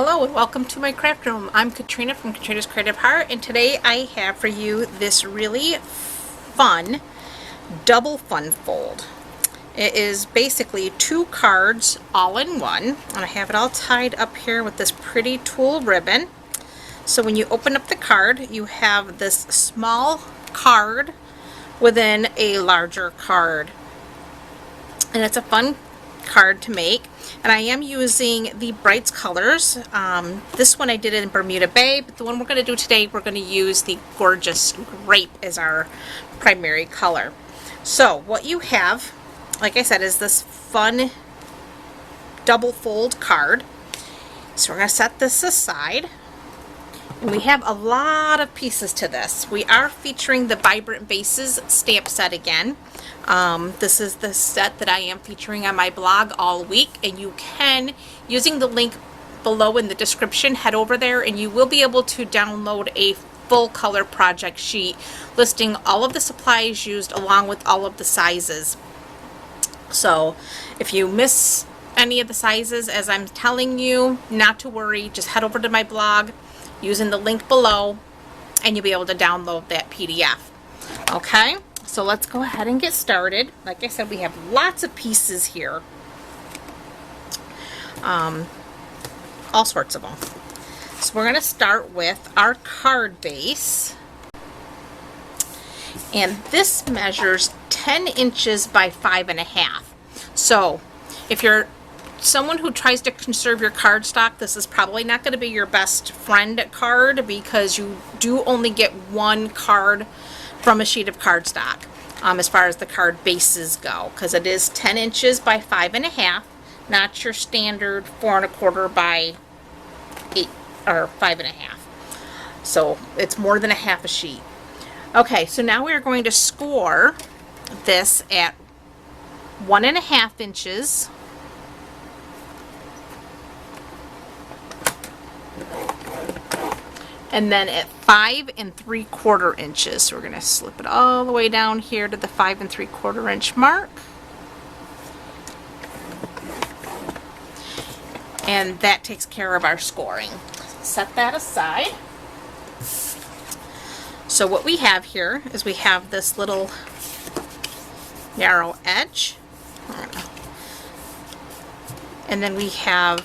Hello and welcome to my craft room. I'm Katrina from Katrina's Creative Heart, and today I have for you this really fun double fun fold. It is basically 2 cards all in one, and I have it all tied up here with this pretty tulle ribbon. So when you open up the card, you have this small card within a larger card, and it's a fun card to make. And I am using the Brights colors. This one I did it in Bermuda Bay, but the one we're going to do today, we're going to use the gorgeous grape as our primary color. So what you have, like I said, is this fun double fold card. So we're going to set this aside. And we have a lot of pieces to this. We are featuring the Vibrant Vases stamp set again. This is the set that I am featuring on my blog all week, and you can, using the link below in the description, head over there and you will be able to download a full color project sheet listing all of the supplies used along with all of the sizes. So if you miss any of the sizes as I'm telling you, not to worry, just head over to my blog using the link below and you'll be able to download that PDF. Okay, so let's go ahead and get started. Like I said, we have lots of pieces here, all sorts of them. So we're going to start with our card base, and this measures 10 inches by 5.5. So if you're someone who tries to conserve your cardstock, this is probably not going to be your best friend card, because you do only get one card from a sheet of cardstock as far as the card bases go, because it is 10 inches by 5.5, not your standard 4.25 by 8 or 5.5. So it's more than a half a sheet. Okay, so now we're going to score this at 1.5 inches and then at 5 3/4 inches. So we're going to slip it all the way down here to the 5 3/4 inch mark. And that takes care of our scoring. Set that aside. So what we have here is we have this little narrow edge. And then we have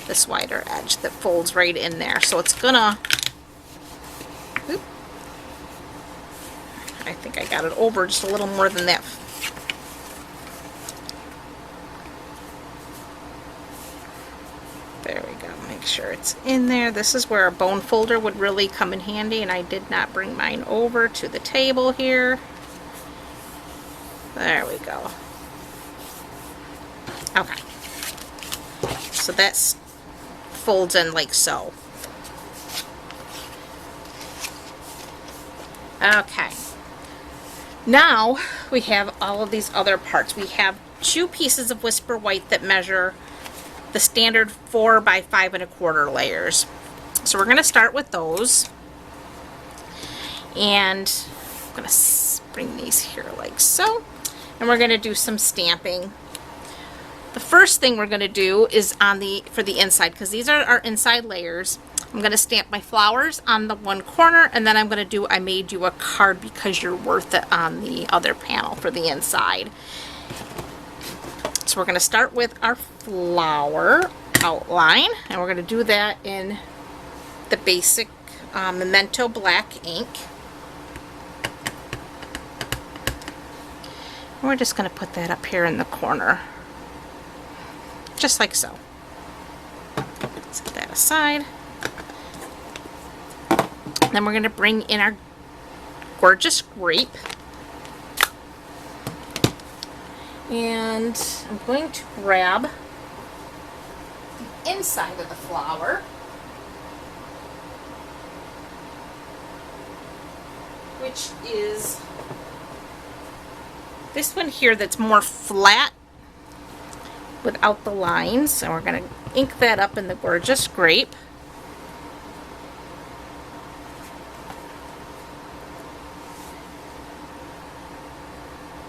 this wider edge that folds right in there. So it's gonna, I think I got it over just a little more than that. There we go. Make sure it's in there. This is where a bone folder would really come in handy, and I did not bring mine over to the table here. There we go. Okay. So that's folds in like so. Okay. Now we have all of these other parts. We have 2 pieces of Whisper White that measure the standard 4 by 5 1/4 layers. So we're going to start with those. And I'm going to bring these here like so. And we're going to do some stamping. The first thing we're going to do is for the inside, because these are our inside layers. I'm going to stamp my flowers on the one corner, and then I'm going to do I made you a card because you're worth it on the other panel for the inside. So we're going to start with our flower outline, and we're going to do that in the basic Memento black ink. And we're just going to put that up here in the corner. Just like so. Set that aside. Then we're going to bring in our gorgeous grape. And I'm going to grab the inside of the flower, which is this one here that's more flat without the lines. So we're going to ink that up in the gorgeous grape.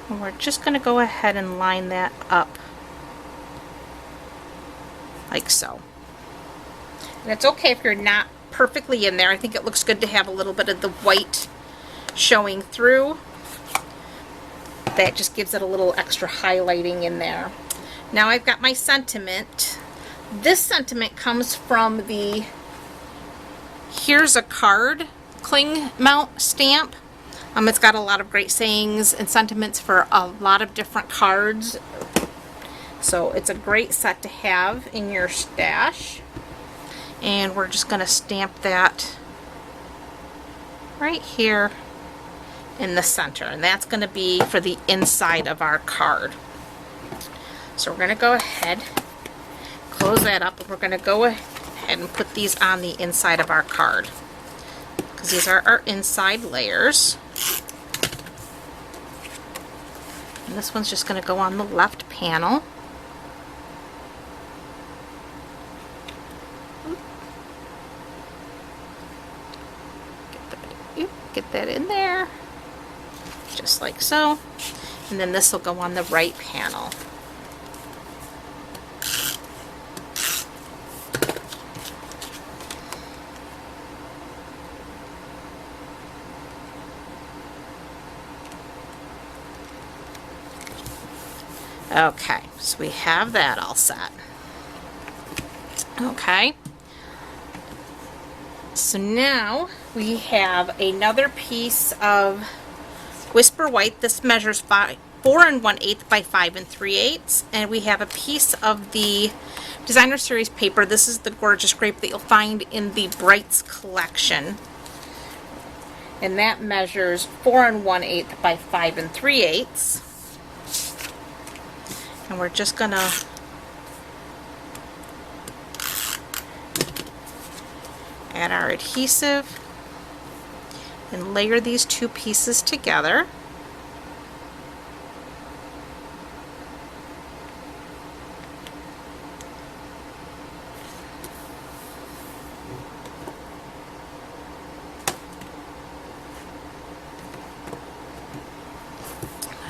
And we're just going to go ahead and line that up like so. And it's okay if you're not perfectly in there. I think it looks good to have a little bit of the white showing through. That just gives it a little extra highlighting in there. Now I've got my sentiment. This sentiment comes from the Here's a Card cling mount stamp. It's got a lot of great sayings and sentiments for a lot of different cards. So it's a great set to have in your stash. And we're just going to stamp that right here in the center. And that's going to be for the inside of our card. So we're going to go ahead, close that up, and we're going to go ahead and put these on the inside of our card. Because these are our inside layers. And this one's just going to go on the left panel. Get that in there, just like so. And then this will go on the right panel. Okay, so we have that all set. Okay. So now we have another piece of Whisper White. This measures 4 1/8 by 5 3/8, and we have a piece of the Designer Series paper. This is the gorgeous grape that you'll find in the Brights collection, and that measures 4 1/8 by 5 3/8. And we're just gonna add our adhesive and layer these two pieces together.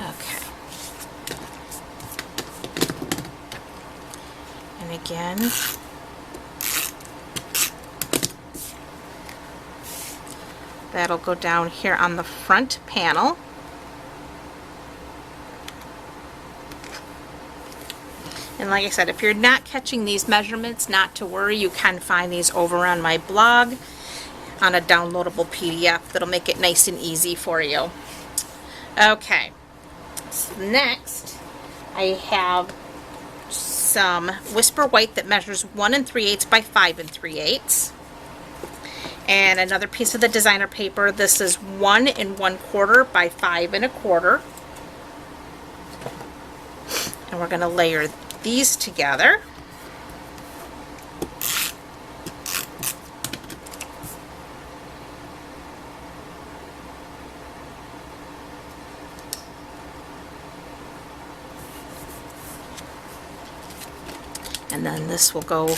Okay. And again, that'll go down here on the front panel. And like I said, if you're not catching these measurements, not to worry, you can find these over on my blog on a downloadable PDF that'll make it nice and easy for you. Okay, so next I have some Whisper White that measures 1 3/8 by 5 3/8. And another piece of the designer paper. This is 1 1/4 by 5 1/4. And we're going to layer these together. And then this will go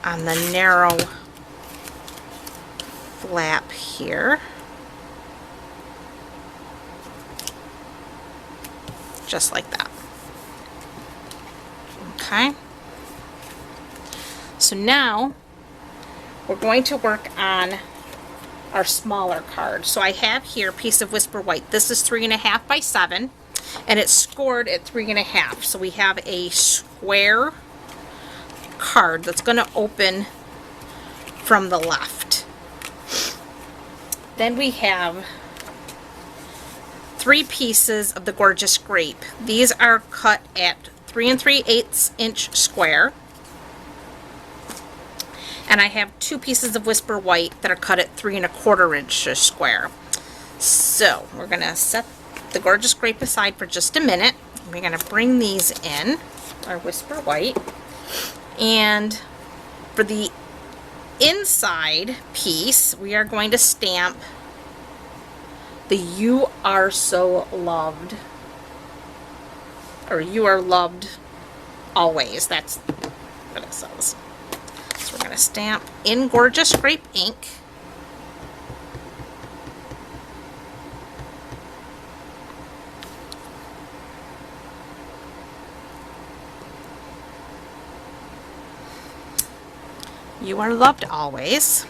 on the narrow flap here, just like that. Okay, so now we're going to work on our smaller card. So I have here a piece of Whisper White. This is 3 1/2 by 7, and it's scored at 3 1/2. So we have a square card that's going to open from the left. Then we have 3 pieces of the gorgeous grape. These are cut at 3 3/8 inch square. And I have 2 pieces of Whisper White that are cut at 3 1/4 inches square. So we're going to set the gorgeous grape aside for just a minute. We're going to bring these in, our Whisper White. And for the inside piece, we are going to stamp the You Are So Loved, or You Are Loved Always. That's what it says. So we're going to stamp in gorgeous grape ink. You are loved always.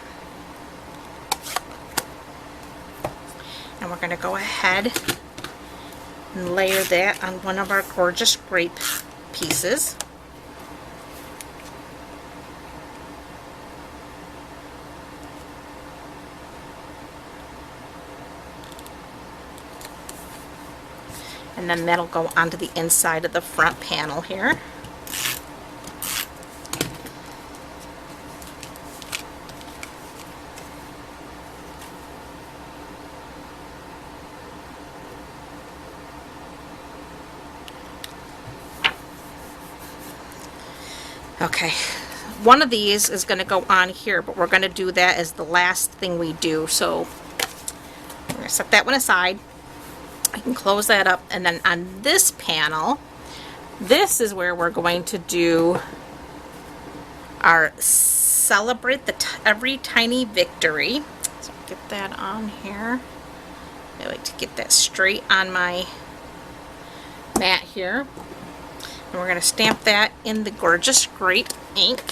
And we're going to go ahead and layer that on one of our gorgeous grape pieces. And then that'll go onto the inside of the front panel here. Okay, one of these is going to go on here, but we're going to do that as the last thing we do. So I'm going to set that one aside. I can close that up, and then on this panel, this is where we're going to do our celebrate every tiny victory. So get that on here. I like to get that straight on my mat here. And we're going to stamp that in the gorgeous grape ink.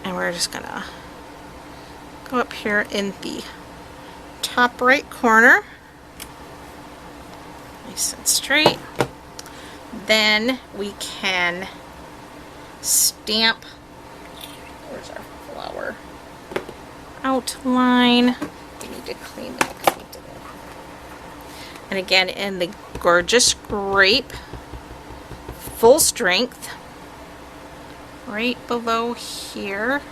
And we're just going to go up here in the top right corner. Nice and straight. Then we can stamp, where's our flower, outline. We need to clean that because we did it. And again, in the gorgeous grape, full strength, right below here,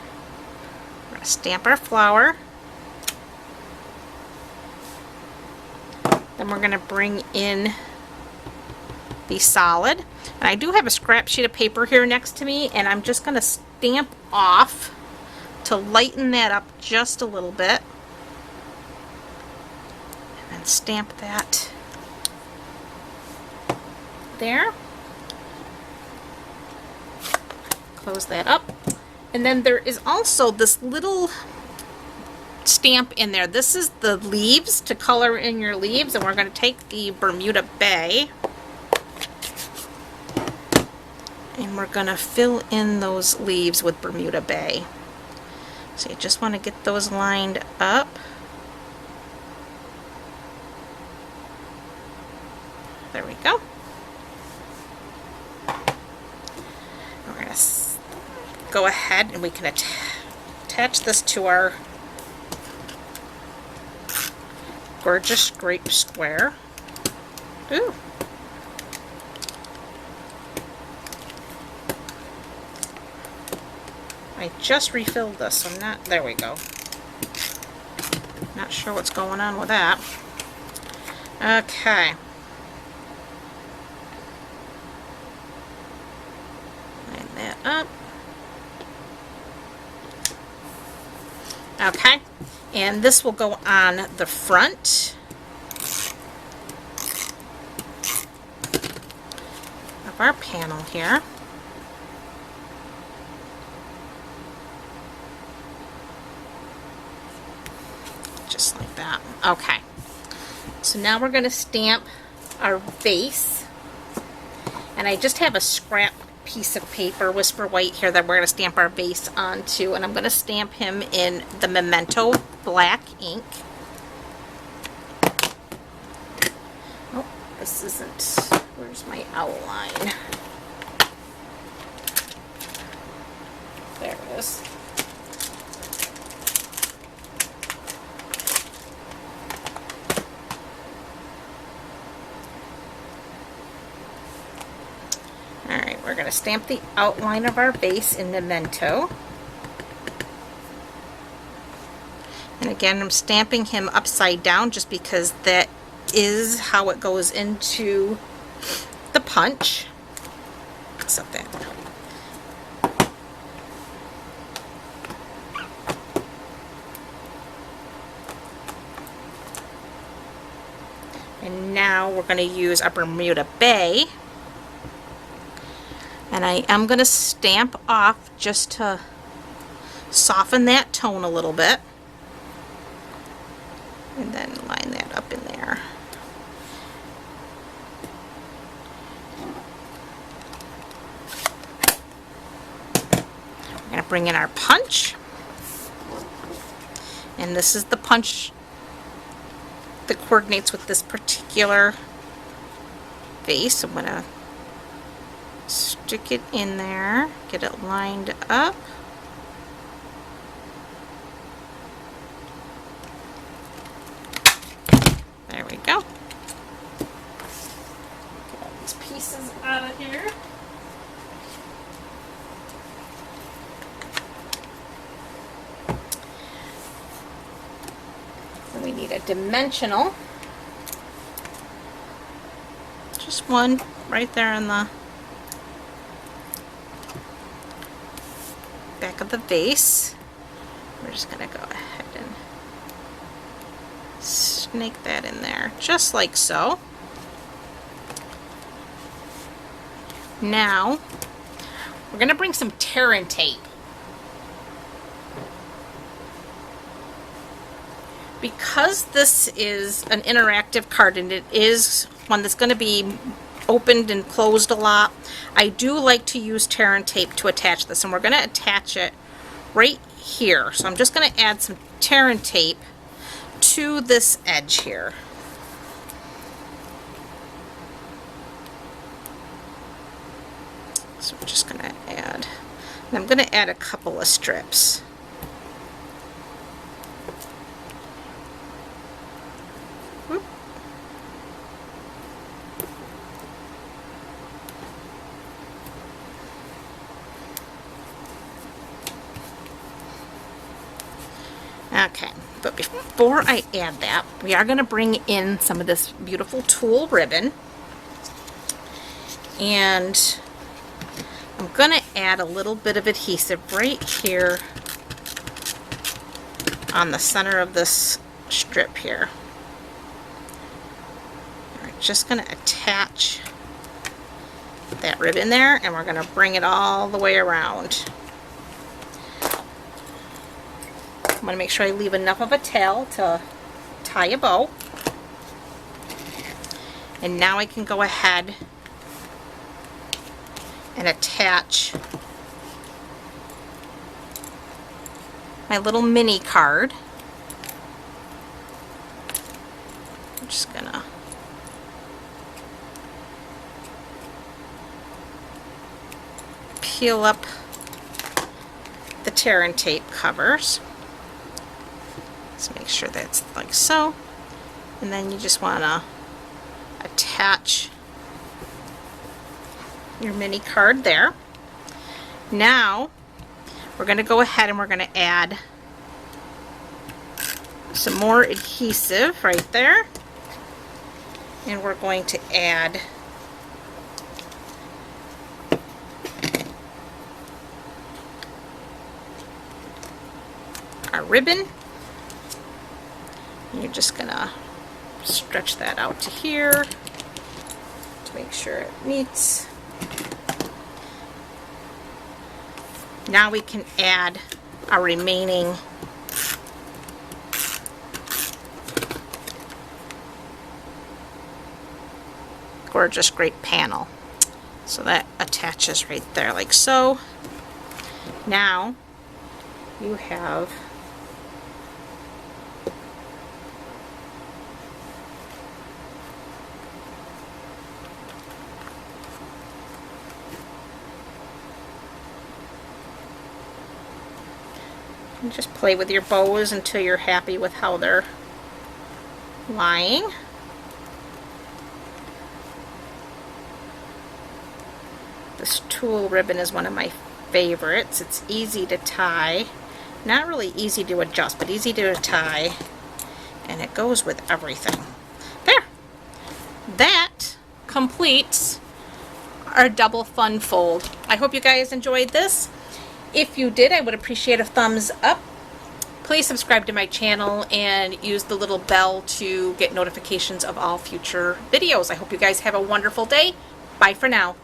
we're going to stamp our flower. Then we're going to bring in the solid. And I do have a scrap sheet of paper here next to me, and I'm just going to stamp off to lighten that up just a little bit. And then stamp that there. Close that up. And then there is also this little stamp in there. This is the leaves to color in your leaves, and we're going to take the Bermuda Bay and we're going to fill in those leaves with Bermuda Bay. So you just want to get those lined up. There we go. We're going to go ahead and we can attach this to our gorgeous grape square. Ooh. I just refilled this, so I'm not, there we go. Not sure what's going on with that. Okay. Line that up. Okay. And this will go on the front of our panel here. Just like that. Okay. So now we're going to stamp our base. And I just have a scrap piece of paper, Whisper White here, that we're going to stamp our base onto. And I'm going to stamp him in the Memento black ink. Oh, this isn't, where's my outline? There it is. Alright, we're going to stamp the outline of our base in Memento. And again, I'm stamping him upside down just because that is how it goes into the punch. Set that down. And now we're going to use our Bermuda Bay. And I am going to stamp off just to soften that tone a little bit. And then line that up in there. bring in our punch. And this is the punch that coordinates with this particular vase. I'm going to stick it in there, get it lined up. There we go. Get all these pieces out of here. And we need a dimensional. Just one right there on the back of the vase. We're just going to go ahead and snake that in there, just like so. Now, we're going to bring some tear-in tape. Because this is an interactive card and it is one that's going to be opened and closed a lot, I do like to use tear-in tape to attach this, and we're going to attach it right here. So I'm just going to add some tear-in tape to this edge here. So we're just going to add, and I'm going to add a couple of strips. Whoop. Okay, but before I add that, we are going to bring in some of this beautiful tulle ribbon, and I'm going to add a little bit of adhesive right here on the center of this strip here. We're just going to attach that ribbon there, and we're going to bring it all the way around. I'm going to make sure I leave enough of a tail to tie a bow. And now I can go ahead and attach my little mini card. I'm just going to peel up the tear-in tape covers. Let's make sure that's like so. And then you just want to attach your mini card there. Now we're going to go ahead and we're going to add some more adhesive right there. And we're going to add our ribbon. You're just gonna stretch that out to here to make sure it meets. Now we can add our remaining gorgeous great panel. So that attaches right there like so. Now you have just play with your bows until you're happy with how they're lying. This tulle ribbon is one of my favorites. It's easy to tie. Not really easy to adjust, but easy to tie. And it goes with everything. There! That completes our double fun fold. I hope you guys enjoyed this. If you did, I would appreciate a thumbs up. Please subscribe to my channel and use the little bell to get notifications of all future videos. I hope you guys have a wonderful day. Bye for now.